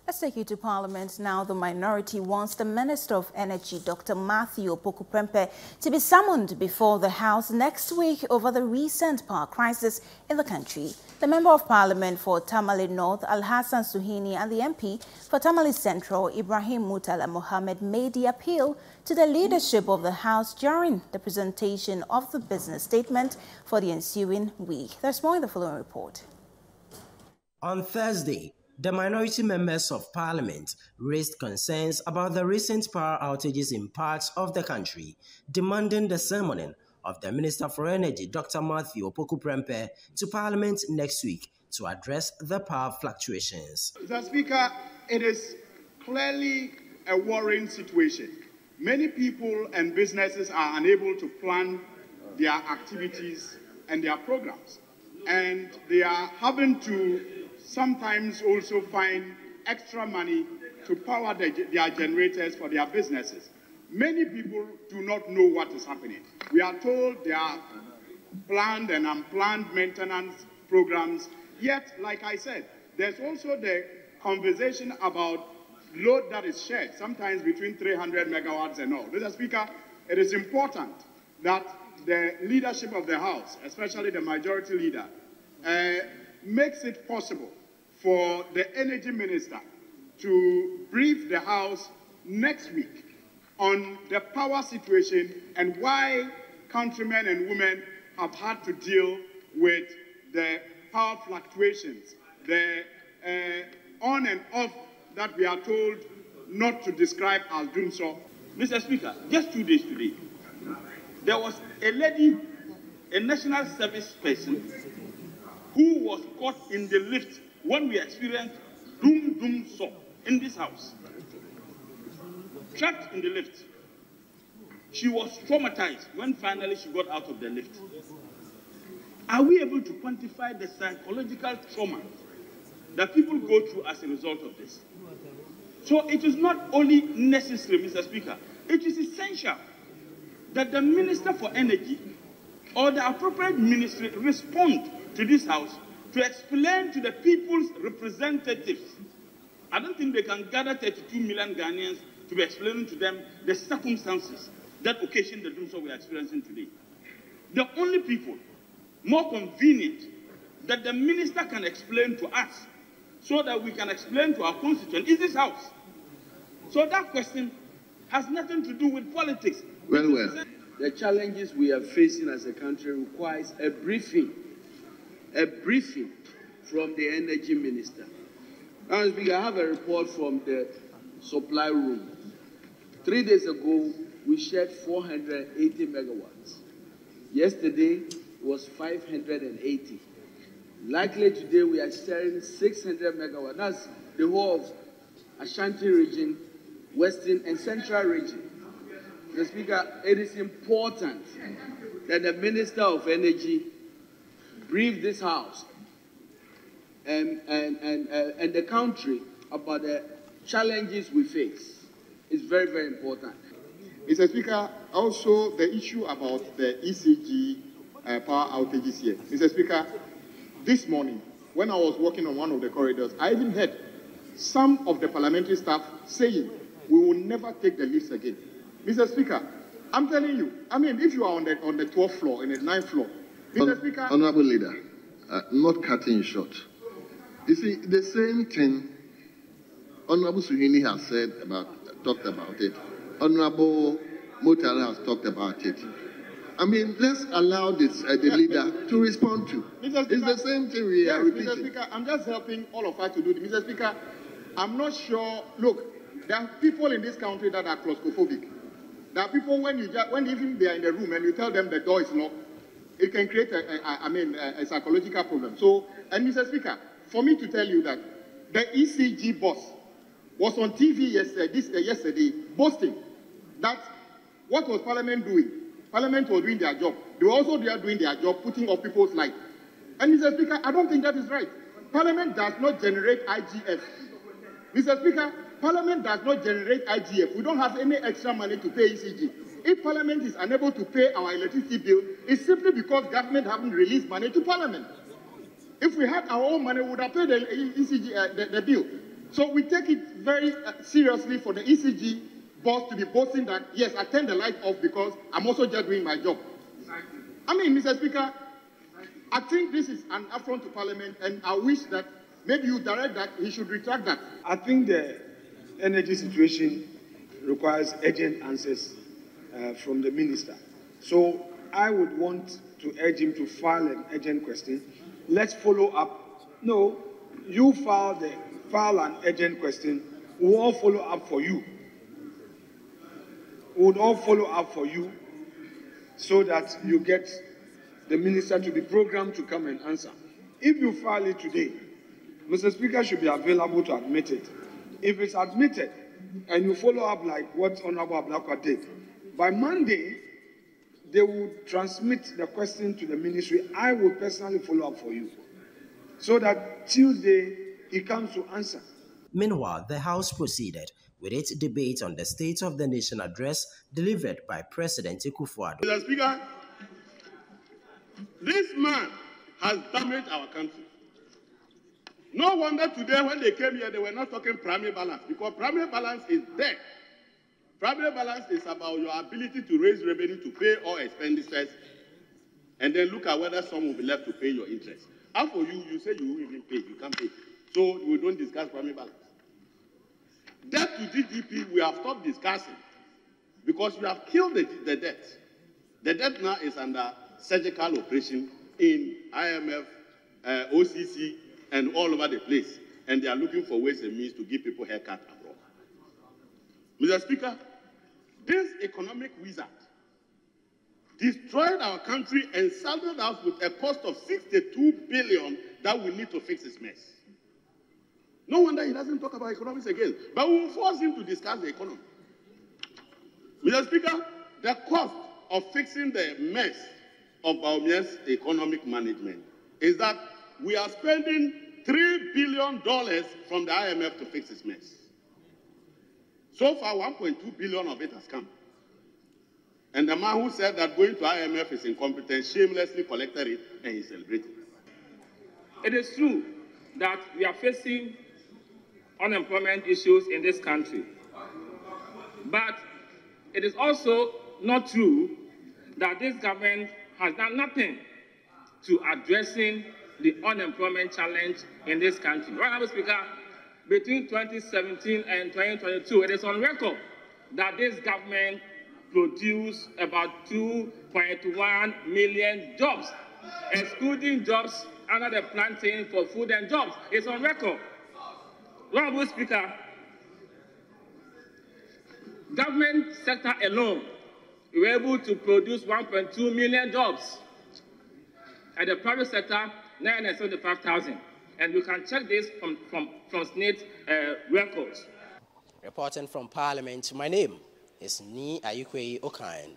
Let's take you to Parliament now. The minority wants the Minister of Energy, Dr. Matthew Opoku-Prempeh, to be summoned before the House next week over the recent power crisis in the country. The Member of Parliament for Tamale North, Al-Hassan Suhini, and the MP for Tamale Central, Ibrahim Mutala Mohammed, made the appeal to the leadership of the House during the presentation of the business statement for the ensuing week. There's more in the following report. On Thursday, the minority members of parliament raised concerns about the recent power outages in parts of the country, demanding the summoning of the Minister for Energy, Dr. Matthew Opoku-Prempeh, to parliament next week to address the power fluctuations. Mr. Speaker, it is clearly a worrying situation. Many people and businesses are unable to plan their activities and their programs, and they are having to sometimes also find extra money to power their generators for their businesses. Many people do not know what is happening. We are told there are planned and unplanned maintenance programs, yet, like I said, there's also the conversation about load that is shared, sometimes between 300 megawatts and all. Mr. Speaker, it is important that the leadership of the House, especially the majority leader, makes it possible for the Energy Minister to brief the House next week on the power situation and why countrymen and women have had to deal with the power fluctuations, the on and off that we are told not to describe as doom so. Mr. Speaker, just 2 days today, there was a lady, a national service person, who was caught in the lift when we experienced doom so in this house. Trapped in the lift. She was traumatized when finally she got out of the lift. Are we able to quantify the psychological trauma that people go through as a result of this? So it is not only necessary, Mr. Speaker, it is essential that the Minister for Energy or the appropriate ministry respond to this House to explain to the people's representatives. I don't think they can gather 32 million Ghanaians to be explaining to them the circumstances that occasioned the doom we are experiencing today. The only people more convenient that the minister can explain to us so that we can explain to our constituents is this House. So that question has nothing to do with politics. Very well. The challenges we are facing as a country requires a briefing from the energy minister. Now, Speaker, I have a report from the supply room. 3 days ago, we shared 480 megawatts. Yesterday was 580. Likely today, we are sharing 600 megawatts. That's the whole of Ashanti region, Western and Central region. Mr. Speaker, it is important that the Minister of Energy brief this House and the country about the challenges we face. It's very, very important. Mr. Speaker, also the issue about the ECG power outages here. Mr. Speaker, this morning, when I was walking on one of the corridors, I even heard some of the parliamentary staff saying, we will never take the lifts again. Mr. Speaker, I'm telling you, I mean, if you are on the 12th floor, in the 9th floor, Mr. Speaker... Honorable Leader, not cutting short. You see, the same thing Honorable Suhini has talked about it. Honorable Mutala has talked about it. I mean, let's allow the leader to respond to. Mr. Speaker, it's the same thing we are repeating. Mr. Speaker, I'm just helping all of us to do it. Mr. Speaker, I'm not sure. Look, there are people in this country that are claustrophobic. There are people when even they are in the room and you tell them the door is locked, it can create a psychological problem. So, and Mr. Speaker, for me to tell you that the ECG boss was on TV yesterday boasting that what was Parliament doing? Parliament was doing their job. They were also there doing their job, putting off people's lives. And Mr. Speaker, I don't think that is right. Parliament does not generate IGF. Mr. Speaker, Parliament does not generate IGF. We don't have any extra money to pay ECG. If Parliament is unable to pay our electricity bill, it's simply because government haven't released money to Parliament. If we had our own money, we would have paid the ECG, the bill. So we take it very seriously for the ECG boss to be boasting that, yes, I turn the light off because I'm also just doing my job. I mean, Mr. Speaker, I think this is an affront to Parliament, and I wish that maybe you direct that he should retract that. I think the energy situation requires urgent answers from the minister. So I would want to urge him to file an urgent question. Let's follow up. No, you file an urgent question. We'll all follow up for you. We would all follow up for you so that you get the minister to be programmed to come and answer. If you file it today, Mr. Speaker should be available to admit it. If it's admitted and you follow up like what Honorable Ablakwa did, by Monday, they will transmit the question to the ministry. I will personally follow up for you so that Tuesday he comes to answer. Meanwhile, the House proceeded with its debate on the State of the Nation address delivered by President Akufo-Addo. Mr. Speaker, this man has damaged our country. No wonder today when they came here, they were not talking primary balance, because primary balance is dead. Primary balance is about your ability to raise revenue to pay all expenditures and then look at whether some will be left to pay your interest. How for you, you say you won't even pay, you can't pay. So we don't discuss primary balance. Debt to GDP, we have stopped discussing because we have killed the debt. The debt now is under surgical operation in IMF, OCC, and all over the place. And they are looking for ways and means to give people haircut abroad. Mr. Speaker, this economic wizard destroyed our country and saddled us with a cost of 62 billion that we need to fix this mess. No wonder he doesn't talk about economics again, but we will force him to discuss the economy. Mr. Speaker, the cost of fixing the mess of Baumia's economic management is that we are spending $3 billion from the IMF to fix this mess. So far, 1.2 billion of it has come. And the man who said that going to IMF is incompetent shamelessly collected it and he celebrated. It is true that we are facing unemployment issues in this country. But it is also not true that this government has done nothing to addressing the unemployment challenge in this country. Honorable Speaker, between 2017 and 2022, it is on record that this government produced about 2.1 million jobs, excluding jobs under the planting for food and jobs. It's on record. Honorable Speaker, government sector alone, we were able to produce 1.2 million jobs. At the private sector, 975,000. And you can check this from SNIT records. Reporting from Parliament, my name is Ni Ayukwe Okan.